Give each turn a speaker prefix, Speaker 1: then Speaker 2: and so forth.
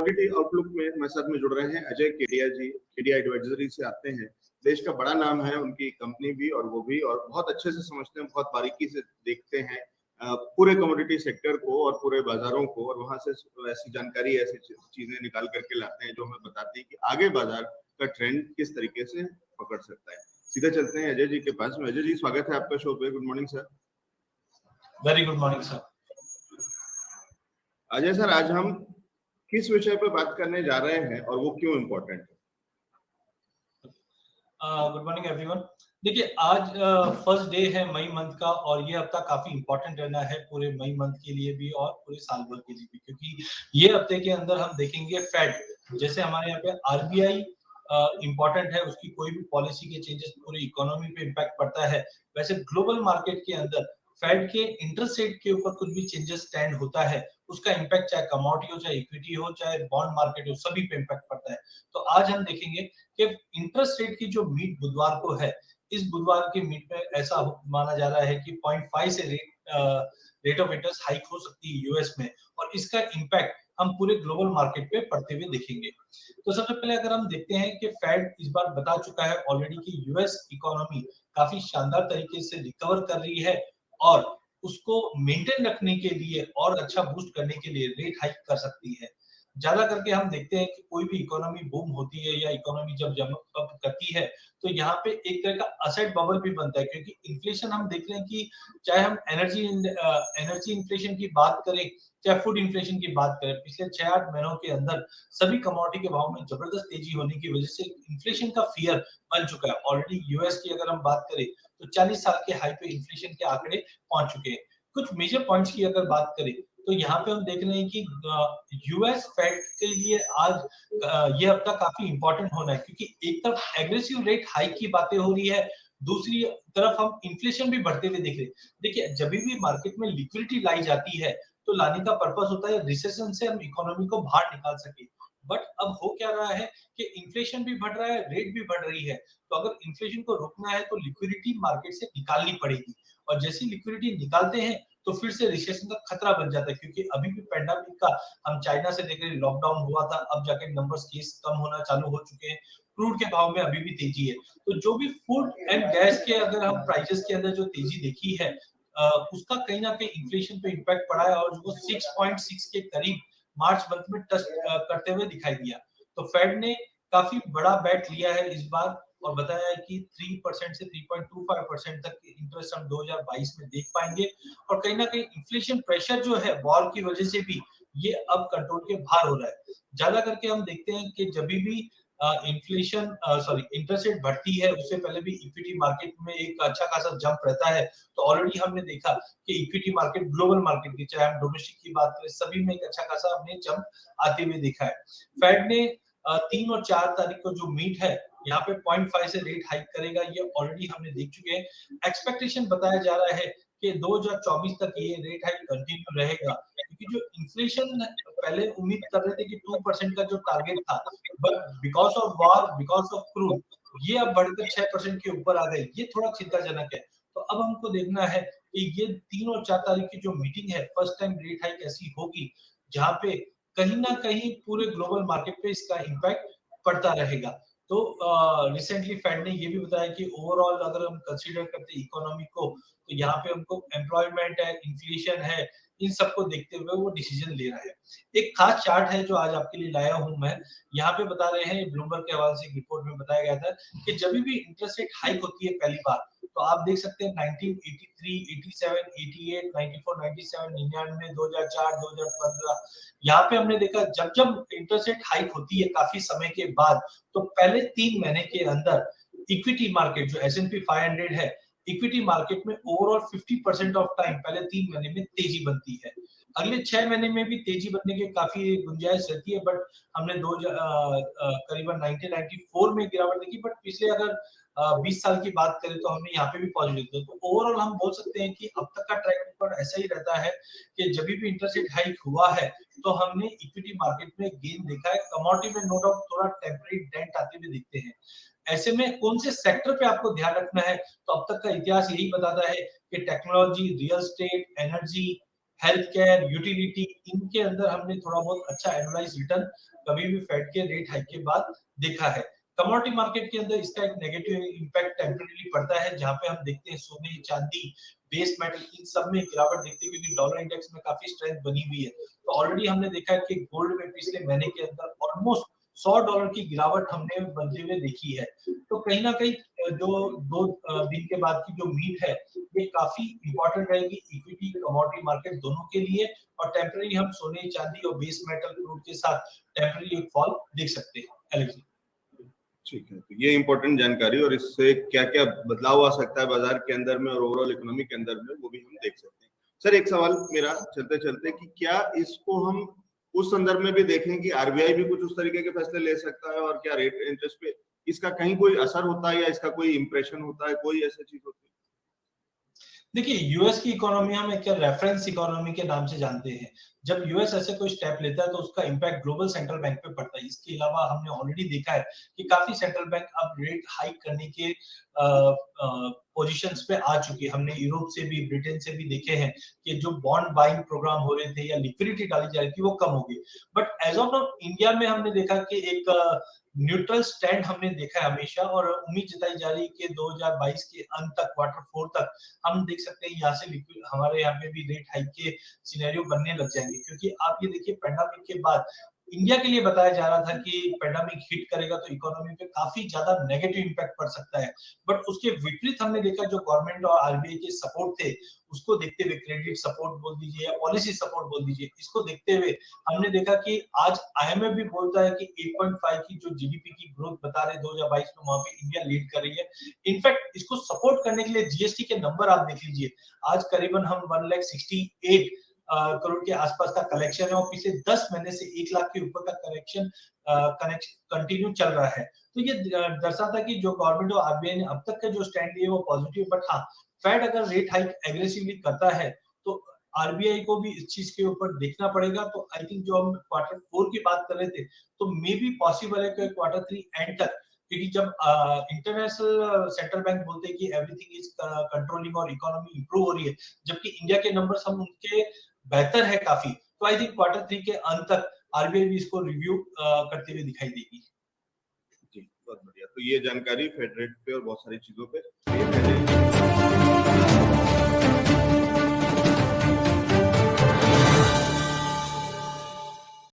Speaker 1: Commodity outlook में हमारे साथ में जुड़ रहे हैं अजय केडिया जी। केडिया एडवाइजरी से आते हैं, देश का बड़ा नाम है उनकी कंपनी भी और वो भी, और बहुत अच्छे से समझते हैं, बहुत बारीकी से देखते हैं पूरे कमोडिटी सेक्टर को और पूरे बाजारों को, और वहां से ऐसी जानकारी, ऐसी चीजें निकाल करके लाते हैं जो हमें बताती है कि आगे बाजार का ट्रेंड किस तरीके से पकड़ सकता है। सीधा चलते हैं अजय जी के पास में। अजय जी, स्वागत है आपका शो पे। Good morning sir.
Speaker 2: Very good morning sir.
Speaker 1: Ajay sir, आज हम किस विषय पर बात करने जा रहे हैं और वो क्यों इम्पोर्टेंट है?
Speaker 2: Good morning everyone. देखिए, आज फर्स्ट डे है मई मंथ का, और ये हफ्ता काफी इंपॉर्टेंट रहना है पूरे मई मंथ के लिए भी और पूरे साल भर के लिए भी, क्योंकि ये हफ्ते के अंदर हम देखेंगे फेड, जैसे हमारे यहाँ पे आरबीआई इंपॉर्टेंट है, उसकी कोई भी पॉलिसी के चेंजेस पूरी इकोनॉमी पे इम्पैक्ट पड़ता है। वैसे ग्लोबल मार्केट के अंदर फेड के इंटरेस्ट रेट के ऊपर कुछ भी चेंजेस स्टैंड होता है, उसका इम्पैक्ट चाहे कमोडिटी हो, चाहे इक्विटी हो, चाहे बॉन्ड मार्केट हो, सभी पे इम्पैक्ट पड़ता है। तो आज हम देखेंगे कि इंटरेस्ट रेट की जो मीट बुधवार को है, इस बुधवार के मीट में ऐसा माना जा रहा है कि 0.5 से रेट ऑफ इंटरेस्ट हाइक हो सकती है यूएस में, और इसका इम्पैक्ट हम पूरे ग्लोबल मार्केट पे पड़ते हुए देखेंगे। तो सबसे पहले अगर हम देखते हैं कि फेड इस बार बता चुका है ऑलरेडी कि यूएस इकोनॉमी काफी शानदार तरीके से रिकवर कर रही है, और उसको मेंटेन रखने के लिए और अच्छा बूस्ट करने के लिए रेट हाइक कर सकती है। ज्यादा करके हम देखते हैं कि कोई भी इकोनॉमी बूम होती है या इकोनॉमी जब जंप अप करती है, तो यहाँ पे एक तरह का असेट बबल भी बनता है, क्योंकि इन्फ्लेशन हम देख रहे हैं कि चाहे हम एनर्जी इन्फ्लेशन की बात करें, चाहे फूड इन्फ्लेशन की बात करें, पिछले 6-8 महीनों के अंदर सभी कमोडिटी के भाव में जबरदस्त तेजी होने की वजह से इन्फ्लेशन का फियर बन चुका है। ऑलरेडी यूएस की अगर हम बात करें तो 40 साल के हाई पे इन्फ्लेशन के आंकड़े पहुंच चुके हैं। कुछ मेजर पॉइंट्स की अगर बात करें तो यहाँ पे हम देख रहे हैं कि यूएस फेड के लिए आज ये हफ्ता काफी इंपॉर्टेंट होना है, क्योंकि एक तरफ एग्रेसिव रेट हाइक की बातें हो रही है, दूसरी तरफ हम इन्फ्लेशन भी बढ़ते हुए देख रहे हैं। देखिए, जब भी मार्केट में लिक्विडिटी लाई जाती है तो लाने का पर्पस होता है रिसेशन से हम इकोनॉमी को बाहर निकाल सके। बट अब हो क्या रहा है कि इन्फ्लेशन भी बढ़ रहा है, रेट भी बढ़ रही है, तो अगर इन्फ्लेशन को रोकना है तो लिक्विडिटी मार्केट से निकालनी पड़ेगी, और जैसी लिक्विडिटी निकालते हैं तो फिर से रिसेशन का खतरा बन जाता है, क्योंकि अभी भी पेंडेमिक का हम चाइना से देख रहे हैं, लॉकडाउन हुआ था, अब जाके नंबर्स केस कम होना चालू हो चुके हैं, क्रूड के भाव में अभी भी तेजी है। तो जो भी फूड एंड गैस के अगर हम प्राइसेस के अंदर जो तेजी देखी है, उसका कहीं ना कहीं इन्फ्लेशन पे इम्पैक्ट पड़ा है, और जो 6.6 के करीब मार्च मंथ में टच करते हुए दिखाई दिया। तो फेड ने काफी बड़ा बैट लिया है इस बार, और बताया है कि 3% से 3.25% तक इंटरेस्ट हम 2022 में देख पाएंगे, और कहीं ना कहीं इन्फ्लेशन प्रेशर जो है वॉर की वजह से भी ये अब कंट्रोल के बाहर हो रहा है। ज्यादा करके हम देखते हैं कि जब भी इन्फ्लेशन इंटरेस्ट रेट बढ़ती है, उससे पहले भी इक्विटी मार्केट में एक अच्छा खासा जंप रहता है। तो ऑलरेडी हमने देखा कि इक्विटी मार्केट, ग्लोबल मार्केट की, चाहे हम डोमेस्टिक की बात करें, सभी में एक अच्छा खासा हमने जंप आते हुए देखा है। फेड ने 3 और 4 तारीख को जो मीट है, यहाँ पे 0.5 से रेट हाइक करेगा, ये ऑलरेडी हमने देख चुके हैं। एक्सपेक्टेशन बताया जा रहा है कि 2024 तक ये रेट हाइक कंटिन्यू रहेगा, क्योंकि जो इन्फ्लेशन पहले उम्मीद कर रहे थे कि 2% का जो टारगेट था, but because of war, because of crude, ये अब बढ़कर 6% के ऊपर आ गए। ये थोड़ा चिंताजनक है। तो अब हमको देखना है कि ये 3 और 4 तारीख की जो मीटिंग है, फर्स्ट टाइम रेट हाइक ऐसी होगी जहां पे कहीं ना कहीं पूरे ग्लोबल मार्केट पे इसका इम्पैक्ट पड़ता रहेगा। तो रिसेंटली फेड ने ये भी बताया कि ओवरऑल अगर हम कंसीडर करते हैं इकोनॉमी को, तो यहाँ पे हमको एम्प्लॉयमेंट है, इन्फ्लेशन है, इन सबको देखते हुए वो डिसीजन ले रहा है। एक खास चार्ट है जो आज आपके लिए लाया हूं मैं, यहाँ पे बता रहे हैं, ब्लूमबर्ग के हवाले से एक रिपोर्ट में बताया गया था कि जब भी इंटरेस्ट रेट हाइक होती है पहली बार, तो आप देख सकते हैं 1983, 87, 88, 94, 97, 99, 2004, 2015, यहाँ पे हमने देखा जब जब इंटरेस्ट रेट हाइक होती है काफी समय के बाद, तो पहले 3 महीने के अंदर इक्विटी मार्केट जो S&P 500 है, इक्विटी मार्केट में ओवरऑल 50% ऑफ टाइम पहले 3 महीने में तेजी बनती है। अगले 6 महीने में भी तेजी बनने की काफी गुंजाइश रहती है, बट हमने करीबन 1994 में गिरावट देखी, बट पिछले अगर 20 साल की बात करें तो हमने यहाँ पे भी पॉजिटिव देखा। तो ओवरऑल हम बोल सकते हैं कि अब तक का ट्रैक रिकॉर्ड ऐसा ही रहता है कि जब भी इंटरेस्ट रेट हाइक हुआ है तो हमने इक्विटी मार्केट में गेन देखा है। कमोडिटी में नो डाउट थोड़ा टेम्परेरी डेंट आते हुए दिखते हैं। ऐसे में कौन से सेक्टर पे आपको ध्यान रखना है, तो अब तक का इतिहास यही बताता है कि technology, real estate, energy, health care, utility, इनके अंदर हमने थोड़ा बहुत अच्छा एनुअलाइज रिटर्न कभी भी फेड के रेट हाइक के बाद देखा है। कमोडिटी मार्केट के अंदर इसका एक नेगेटिव इम्पैक्ट टेम्परेरी पड़ता है, जहां पे हम देखते हैं सोने, चांदी, बेस मेटल, इन सब में गिरावट देखते हैं क्योंकि डॉलर इंडेक्स में काफी स्ट्रेंथ बनी हुई है। तो ऑलरेडी हमने देखा है कि गोल्ड में पिछले महीने के अंदर ऑलमोस्ट $100 की गिरावट हमने बनते हुए देखी है। तो कहीं ना कहीं जो 2 दिन के बाद की जो मीट है, ये काफी इंपॉर्टेंट रहेगी इक्विटी कमोडिटी मार्केट दोनों के लिए, और टेम्परेरी हम सोने, चांदी और बेस मेटल क्रूड के साथ टेम्परेरी एक फॉल देख सकते हैं। एलेक्स जी।
Speaker 1: ठीक है, तो ये इंपॉर्टेंट जानकारी, और इससे क्या क्या बदलाव आ सकता है बाजार के अंदर में और ओवरऑल इकोनॉमी के अंदर में, वो भी हम देख सकते हैं। सर, एक सवाल मेरा चलते चलते कि क्या इसको हम उस संदर्भ में भी देखें कि आरबीआई भी कुछ उस तरीके के फैसले ले सकता है, और क्या रेट इंटरेस्ट पे इसका कहीं कोई असर होता है या इसका कोई इंप्रेशन होता है, कोई ऐसी चीज होती है?
Speaker 2: देखिए, यूएस की इकोनॉमी हम एक रेफरेंस इकोनॉमी के नाम से जानते हैं। जब यूएस ऐसे कोई स्टेप लेता है तो उसका इम्पैक्ट ग्लोबल सेंट्रल बैंक पे पड़ता है। इसके अलावा हमने ऑलरेडी देखा है कि काफी सेंट्रल बैंक अब रेट हाइक करने के पोजीशंस पे आ चुके हैं। हमने यूरोप से भी, ब्रिटेन से भी देखे हैं कि जो बॉन्ड बाइंग प्रोग्राम हो रहे थे या लिक्विडिटी डाली जा रही थी, वो कम हो गई। But as of now India में हमने देखा कि एक न्यूट्रल स्टैंड हमने देखा है हमेशा, और उम्मीद जताई जा रही है कि 2022 के अंत तक, Q4 तक हम देख सकते हैं यहाँ से हमारे यहाँ पे भी रेट हाइक के सिनेरियो बनने लग जाएंगे। क्योंकि आप ये देखिए, पेंडेमिक के बाद इंडिया के लिए बताया जा रहा था कि पेंडेमिक हिट करेगा तो इकोनॉमी पे काफी ज्यादा नेगेटिव इम्पैक्ट पड़ सकता है, बट उसके विपरीत हमने देखा जो गवर्नमेंट और आरबीआई के सपोर्ट थे, उसको देखते हुए, क्रेडिट सपोर्ट बोल दीजिए या पॉलिसी सपोर्ट बोल दीजिए, इसको देखते हुए हमने देखा कि आज आईएमएफ भी बोलता है कि 8.5 की जो जीडीपी की ग्रोथ बता रहे 2022 में, वहां पे इंडिया लीड कर रही है। इनफैक्ट इसको सपोर्ट करने के लिए जीएसटी के नंबर आप देख लीजिए, आज करीबन हम 1,68 करोड़ के आसपास का कलेक्शन है, और पिछले 10 महीने से 1 लाख के ऊपर का कलेक्शन कंटिन्यू चल रहा है। तो ये दर्शाता है कि जो गवर्नमेंट और आरबीआई ने अब तक के जो स्टैंड लिए वो पॉजिटिव, बट हाँ, फेड अगर रेट हाइक एग्रेसिवली करता है तो आरबीआई को भी इस चीज के ऊपर देखना पड़ेगा। तो आई थिंक जो हम Q4 की बात कर रहे थे, तो मे बी पॉसिबल है कि Q3 एंड तक, क्योंकि जब इंटरनेशनल सेंट्रल बैंक बोलते हैं कि एवरीथिंग इज कंट्रोलिंग और इकोनॉमी इंप्रूव हो रही है, जबकि इंडिया के नंबर्स हम उनके बेहतर है काफी, तो आई थिंक Q3 के अंत तक आरबीआई भी इसको रिव्यू करते हुए दिखाई देगी।
Speaker 1: जी, बहुत बढ़िया। तो ये जानकारी फेड रेट पे और बहुत सारी चीजों पे